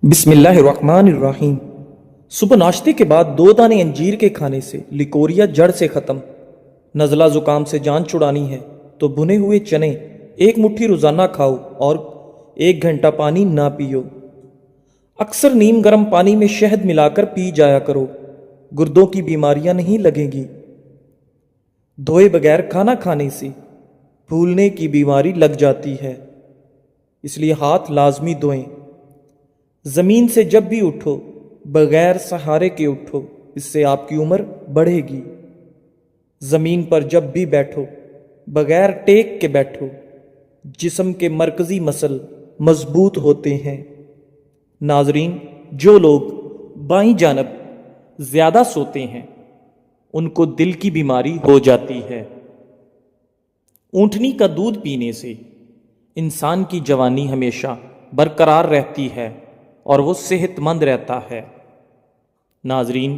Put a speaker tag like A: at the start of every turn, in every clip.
A: بسم اللہ الرحمن الرحیم۔ صبح ناشتے کے بعد 2 دانے انجیر کے کھانے سے لیکوریا جڑ سے ختم۔ نزلہ زکام سے جان چھڑانی ہے تو بھنے ہوئے چنے 1 مٹھی روزانہ کھاؤ اور 1 گھنٹہ پانی نہ پیو۔ اکثر نیم گرم پانی میں شہد ملا کر پی جایا کرو، گردوں کی بیماریاں نہیں لگیں گی۔ دھوئے بغیر کھانا کھانے سے پھولنے کی بیماری لگ جاتی ہے، اس لیے ہاتھ لازمی دھوئیں۔ زمین سے جب بھی اٹھو بغیر سہارے کے اٹھو، اس سے آپ کی عمر بڑھے گی۔ زمین پر جب بھی بیٹھو بغیر ٹیک کے بیٹھو، جسم کے مرکزی مسل مضبوط ہوتے ہیں۔ ناظرین، جو لوگ بائیں جانب زیادہ سوتے ہیں ان کو دل کی بیماری ہو جاتی ہے۔ اونٹنی کا دودھ پینے سے انسان کی جوانی ہمیشہ برقرار رہتی ہے اور وہ صحت مند رہتا ہے۔ ناظرین،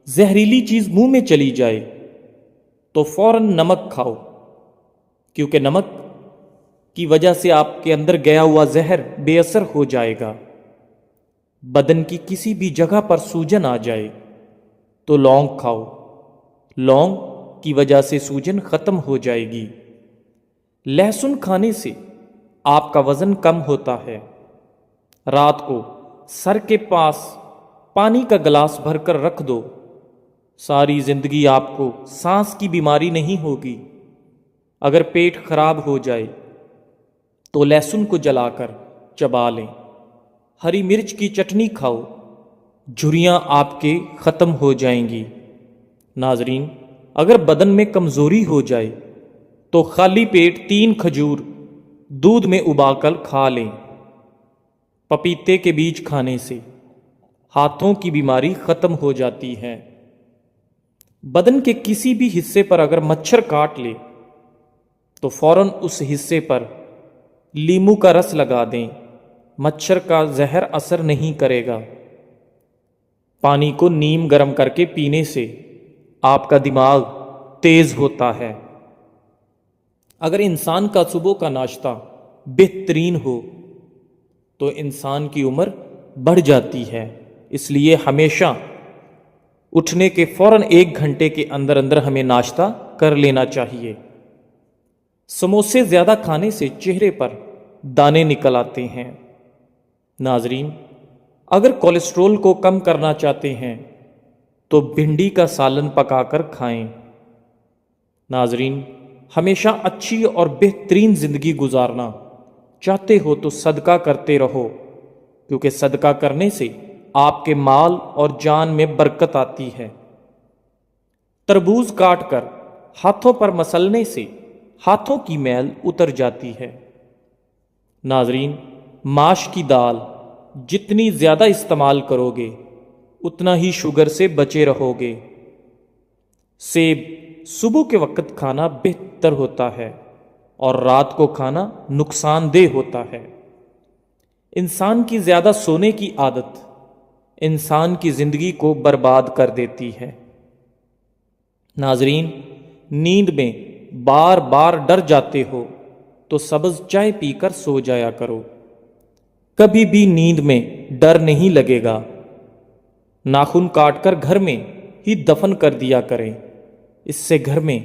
A: زہریلی چیز منہ میں چلی جائے تو فوراً نمک کھاؤ، کیونکہ نمک کی وجہ سے آپ کے اندر گیا ہوا زہر بے اثر ہو جائے گا۔ بدن کی کسی بھی جگہ پر سوجن آ جائے تو لونگ کھاؤ، لونگ کی وجہ سے سوجن ختم ہو جائے گی۔ لہسن کھانے سے آپ کا وزن کم ہوتا ہے۔ رات کو سر کے پاس پانی کا گلاس بھر کر رکھ دو، ساری زندگی آپ کو سانس کی بیماری نہیں ہوگی۔ اگر پیٹ خراب ہو جائے تو لہسن کو جلا کر چبا لیں۔ ہری مرچ کی چٹنی کھاؤ، جھریاں آپ کے ختم ہو جائیں گی۔ ناظرین، اگر بدن میں کمزوری ہو جائے تو خالی پیٹ 3 کھجور دودھ میں ابال کر کھا لیں۔ پپیتے کے بیج کھانے سے ہاتھوں کی بیماری ختم ہو جاتی ہے۔ بدن کے کسی بھی حصے پر اگر مچھر کاٹ لے تو فوراً اس حصے پر لیموں کا رس لگا دیں، مچھر کا زہر اثر نہیں کرے گا۔ پانی کو نیم گرم کر کے پینے سے آپ کا دماغ تیز ہوتا ہے۔ اگر انسان کا صبح کا ناشتہ بہترین ہو تو انسان کی عمر بڑھ جاتی ہے، اس لیے ہمیشہ اٹھنے کے فوراً 1 گھنٹے کے اندر اندر ہمیں ناشتہ کر لینا چاہیے۔ سموسے زیادہ کھانے سے چہرے پر دانے نکل آتے ہیں۔ ناظرین، اگر کولیسٹرول کو کم کرنا چاہتے ہیں تو بھنڈی کا سالن پکا کر کھائیں۔ ناظرین، ہمیشہ اچھی اور بہترین زندگی گزارنا چاہتے ہو تو صدقہ کرتے رہو، کیونکہ صدقہ کرنے سے آپ کے مال اور جان میں برکت آتی ہے۔ تربوز کاٹ کر ہاتھوں پر مسلنے سے ہاتھوں کی میل اتر جاتی ہے۔ ناظرین، ماش کی دال جتنی زیادہ استعمال کرو گے اتنا ہی شوگر سے بچے رہو گے۔ سیب صبح کے وقت کھانا بہتر ہوتا ہے اور رات کو کھانا نقصان دہ ہوتا ہے۔ انسان کی زیادہ سونے کی عادت انسان کی زندگی کو برباد کر دیتی ہے۔ ناظرین، نیند میں بار بار ڈر جاتے ہو تو سبز چائے پی کر سو جایا کرو، کبھی بھی نیند میں ڈر نہیں لگے گا۔ ناخن کاٹ کر گھر میں ہی دفن کر دیا کریں، اس سے گھر میں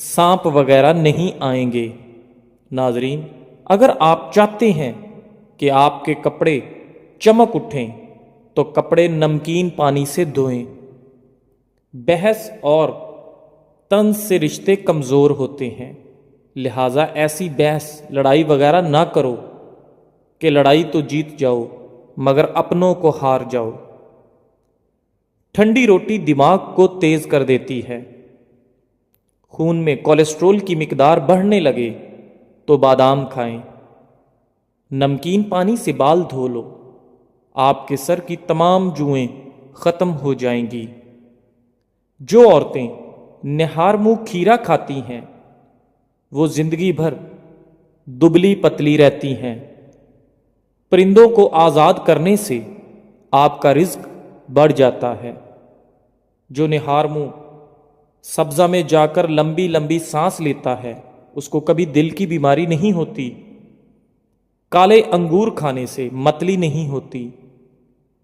A: سانپ وغیرہ نہیں آئیں گے۔ ناظرین، اگر آپ چاہتے ہیں کہ آپ کے کپڑے چمک اٹھیں تو کپڑے نمکین پانی سے دھوئیں۔ بحث اور طنز سے رشتے کمزور ہوتے ہیں، لہٰذا ایسی بحث لڑائی وغیرہ نہ کرو کہ لڑائی تو جیت جاؤ مگر اپنوں کو ہار جاؤ۔ ٹھنڈی روٹی دماغ کو تیز کر دیتی ہے۔ خون میں کولیسٹرول کی مقدار بڑھنے لگے تو بادام کھائیں۔ نمکین پانی سے بال دھو لو، آپ کے سر کی تمام جوئیں ختم ہو جائیں گی۔ جو عورتیں نہار منہ کھیرا کھاتی ہیں وہ زندگی بھر دبلی پتلی رہتی ہیں۔ پرندوں کو آزاد کرنے سے آپ کا رزق بڑھ جاتا ہے۔ جو نہار منہ سبزہ میں جا کر لمبی لمبی سانس لیتا ہے اس کو کبھی دل کی بیماری نہیں ہوتی۔ کالے انگور کھانے سے متلی نہیں ہوتی۔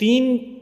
A: 3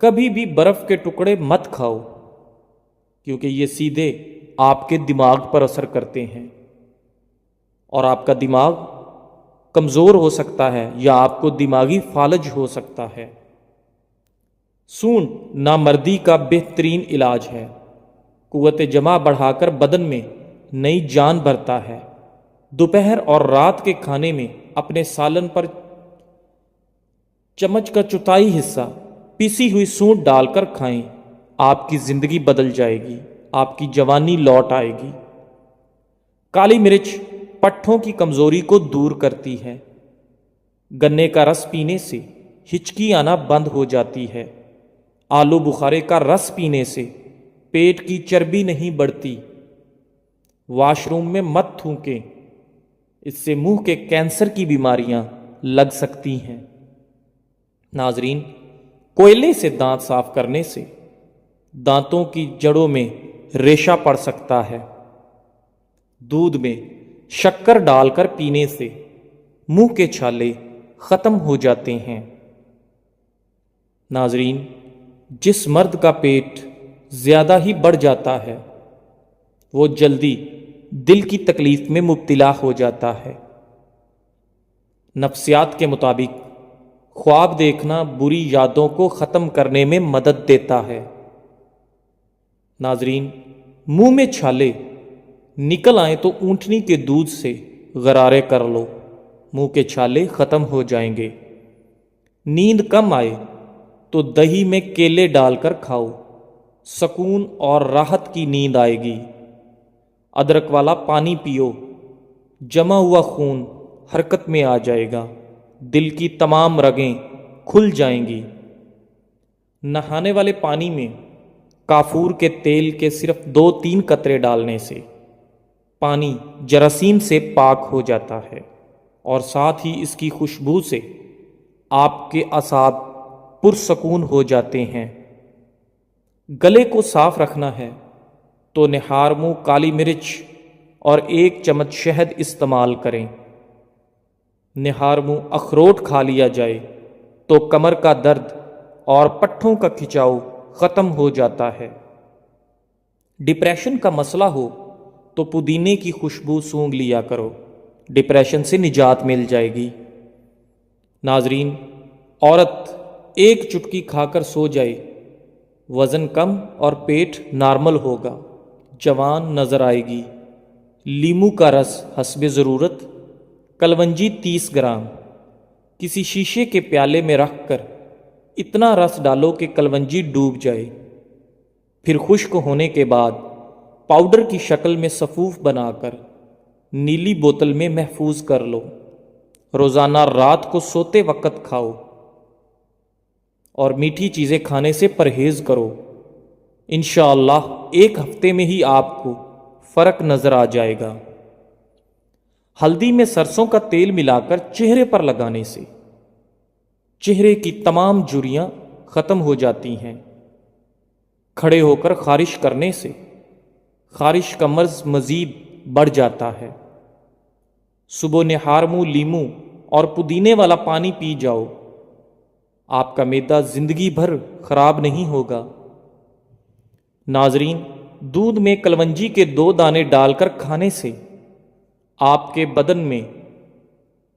A: کبھی بھی برف کے ٹکڑے مت کھاؤ، کیونکہ یہ سیدھے آپ کے دماغ پر اثر کرتے ہیں اور آپ کا دماغ کمزور ہو سکتا ہے یا آپ کو دماغی فالج ہو سکتا ہے۔ سونڈ نامردی کا بہترین علاج ہے، قوت جمع بڑھا کر بدن میں نئی جان بھرتا ہے۔ دوپہر اور رات کے کھانے میں اپنے سالن پر چمچ کا چوتھائی حصہ پیسی ہوئی سونڈ ڈال کر کھائیں، آپ کی زندگی بدل جائے گی، آپ کی جوانی لوٹ آئے گی۔ کالی مرچ پٹھوں کی کمزوری کو دور کرتی ہے۔ گنے کا رس پینے سے ہچکی آنا بند ہو جاتی ہے۔ آلو بخارے کا رس پینے سے پیٹ کی چربی نہیں بڑھتی۔ واش روم میں مت تھوکیں، اس سے منہ کے کینسر کی بیماریاں لگ سکتی ہیں۔ ناظرین، کوئلے سے دانت صاف کرنے سے دانتوں کی جڑوں میں ریشہ پڑ سکتا ہے۔ دودھ میں شکر ڈال کر پینے سے منہ کے چھالے ختم ہو جاتے ہیں۔ ناظرین، جس مرد کا پیٹ زیادہ ہی بڑھ جاتا ہے وہ جلدی دل کی تکلیف میں مبتلا ہو جاتا ہے۔ نفسیات کے مطابق خواب دیکھنا بری یادوں کو ختم کرنے میں مدد دیتا ہے۔ ناظرین، منہ میں چھالے نکل آئیں تو اونٹنی کے دودھ سے غرارے کر لو، منہ کے چھالے ختم ہو جائیں گے۔ نیند کم آئے تو دہی میں کیلے ڈال کر کھاؤ، سکون اور راحت کی نیند آئے گی۔ ادرک والا پانی پیو، جمع ہوا خون حرکت میں آ جائے گا، دل کی تمام رگیں کھل جائیں گی۔ نہانے والے پانی میں کافور کے تیل کے صرف 2-3 قطرے ڈالنے سے پانی جراثیم سے پاک ہو جاتا ہے اور ساتھ ہی اس کی خوشبو سے آپ کے اعصاب پرسکون ہو جاتے ہیں۔ گلے کو صاف رکھنا ہے تو نہار منہ کالی مرچ اور 1 چمچ شہد استعمال کریں۔ نہار منہ اخروٹ کھا لیا جائے تو کمر کا درد اور پٹھوں کا کھچاؤ ختم ہو جاتا ہے۔ ڈپریشن کا مسئلہ ہو تو پودینے کی خوشبو سونگھ لیا کرو، ڈپریشن سے نجات مل جائے گی۔ ناظرین، عورت 1 چٹکی کھا کر سو جائے، وزن کم اور پیٹ نارمل ہوگا، جوان نظر آئے گی۔ لیمو کا رس حسب ضرورت، کلونجی 30 گرام کسی شیشے کے پیالے میں رکھ کر اتنا رس ڈالو کہ کلونجی ڈوب جائے، پھر خشک ہونے کے بعد پاؤڈر کی شکل میں سفوف بنا کر نیلی بوتل میں محفوظ کر لو۔ روزانہ رات کو سوتے وقت کھاؤ اور میٹھی چیزیں کھانے سے پرہیز کرو۔ انشاءاللہ 1 ہفتے میں ہی آپ کو فرق نظر آ جائے گا۔ ہلدی میں سرسوں کا تیل ملا کر چہرے پر لگانے سے چہرے کی تمام جھریاں ختم ہو جاتی ہیں۔ کھڑے ہو کر خارش کرنے سے خارش کا مرض مزید بڑھ جاتا ہے۔ صبح نہار منہ لیمو اور پودینے والا پانی پی جاؤ، آپ کا معدہ زندگی بھر خراب نہیں ہوگا۔ ناظرین، دودھ میں کلونجی کے 2 دانے ڈال کر کھانے سے آپ کے بدن میں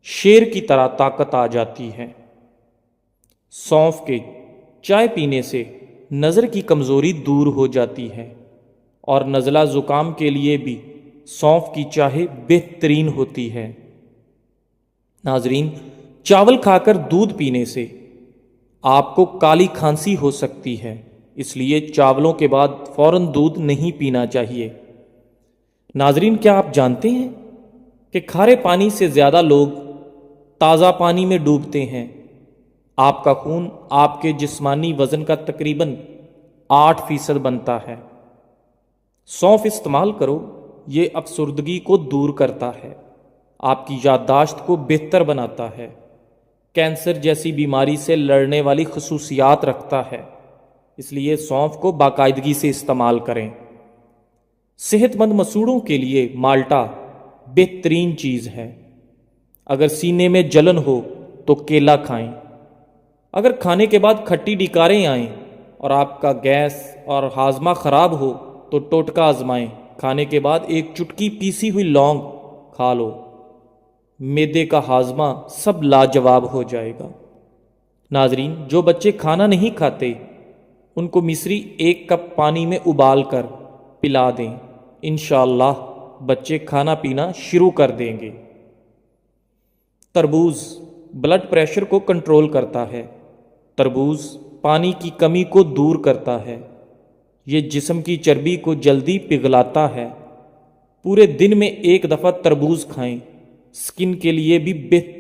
A: شیر کی طرح طاقت آ جاتی ہے۔ سونف کے چائے پینے سے نظر کی کمزوری دور ہو جاتی ہے اور نزلہ زکام کے لیے بھی سونف کی چائے بہترین ہوتی ہے۔ ناظرین، چاول کھا کر دودھ پینے سے آپ کو کالی کھانسی ہو سکتی ہے، اس لیے چاولوں کے بعد فوراً دودھ نہیں پینا چاہیے۔ ناظرین، کیا آپ جانتے ہیں کہ کھارے پانی سے زیادہ لوگ تازہ پانی میں ڈوبتے ہیں؟ آپ کا خون آپ کے جسمانی وزن کا تقریباً 8% بنتا ہے۔ سونف استعمال کرو، یہ افسردگی کو دور کرتا ہے، آپ کی یادداشت کو بہتر بناتا ہے، کینسر جیسی بیماری سے لڑنے والی خصوصیات رکھتا ہے، اس لیے سونف کو باقاعدگی سے استعمال کریں۔ صحت مند مسوڑوں کے لیے مالٹا بہترین چیز ہے۔ اگر سینے میں جلن ہو تو کیلا کھائیں، اگر کھانے کے بعد کھٹی ڈکاریں آئیں اور آپ کا گیس اور ہاضمہ خراب ہو تو ٹوٹکا آزمائیں، کھانے کے بعد ایک چٹکی پیسی ہوئی لونگ کھا لو، معدے کا ہاضمہ سب لاجواب ہو جائے گا۔ ناظرین، جو بچے کھانا نہیں کھاتے ان کو مصری 1 کپ پانی میں ابال کر پلا دیں، انشاءاللہ بچے کھانا پینا شروع کر دیں گے۔ تربوز بلڈ پریشر کو کنٹرول کرتا ہے۔ تربوز پانی کی کمی کو دور کرتا ہے۔ یہ جسم کی چربی کو جلدی پگھلاتا ہے۔ پورے دن میں 1 دفعہ تربوز کھائیں، سکن کے لیے بھی بہتر